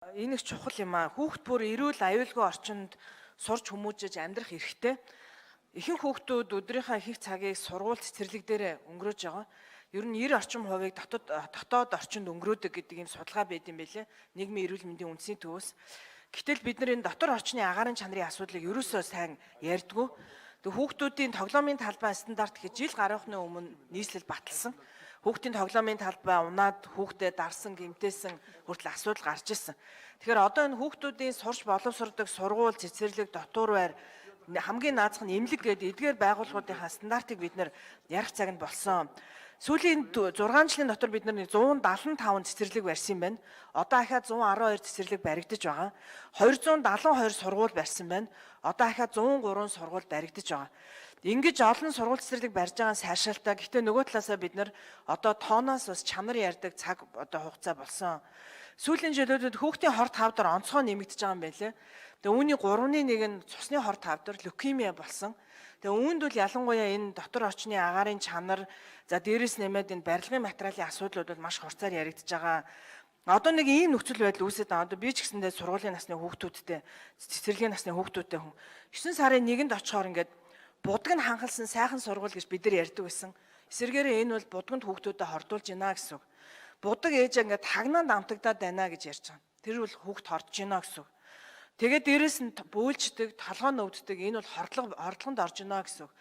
Энэ их чухал юм аа. Хүүхд бүр эрүүл аюулгүй орчинд сурч хүмүүжиж амьдрах эрхтэй. Ихэнх хүүхдүүд өдрийнхөө ихэнх цагийг сургууль цэцэрлэг дээр өнгөрөөж байгаа. Ер нь 90% хувийг дотоод орчинд өнгөрөөдөг гэдэг ийм судалгаа байд юм байлээ. Нийгмийн эрүүл мэндийн үндэсний төвөөс. Гэтэл бид нар энэ дотор орчны агаарын чанарын асуудлыг ерөөсөө сайн ярьдгүй. Тэг хүүхдүүдийн тоглоомын талбай стандарт гэж жил гарахны өмнө нийслэл баталсан. Хүүхдийн тоглоомын талбай унаад хүүхдээ дарсан, гэмтээсэн хүртэл асуудал гарч ирсэн. Тэгэхээр одоо энэ хүүхдүүдийн сурч боловсрдог сургууль, цэцэрлэг, дотуур байр хамгийн наазах нь эмнэлэг гэдэг эдгээр байгууллагуудынхаа стандартыг бид нэр ярих цаг нь болсон. Сүүлийн 6 жилийн дотор бид нар 175 цэцэрлэг барьсан байна. Одоо ахаад 112 цэцэрлэг баригдаж байгаа. 272 сургууль барьсан байна. Одоо ахаад 103 сургууль баригдаж байгаа. Ингэж олон сургууль цэцэрлэг барьж байгаа нь сайшаалтай. Гэхдээ нөгөө талаасаа бид нар одоо тооноос бас чанар ярьдаг цаг одоо хугацаа болсон. Сүүлийн жилүүдэд хүүхдийн хорт хавдар онцгой нэмэгдэж байгаа юм байлээ. Тэгээ үүний 3/1 нь цусны хорт хавдар лейкемия болсон. Тэгээ үүнд бол ялангуяа энэ дотор орчны агаарын чанар, за дээрээс нэмээд энэ барилгын материалын асуудлууд бол маш хурцаар яригдж байгаа. Одоо нэг ийм нөхцөл байдал үүсэж байгаа. Одоо би ч гэсэндээ сургуулийн насны хүүхдүүдтэй, цэцэрлэгийн насны хүүхдүүдтэй 9 сарын 1-нд очихоор ингээд будаг нь ханхалсан сайхан сургууль гэж бид нар ярьдаг байсан. Эсвэргээрээ энэ бол будагт хүүхдүүдэд хордуулж байна гэсэн үг. Будаг ээж ингээд хагнаанд амтагдаад байна гэж ярьж байгаа. Тэр бол хүүхд хордож байна гэсэн үг. Тэгээд дээрэс нь бөөлждөг, толгой нөвддөг, энэ бол хордлогонд орж байна гэсэн үг.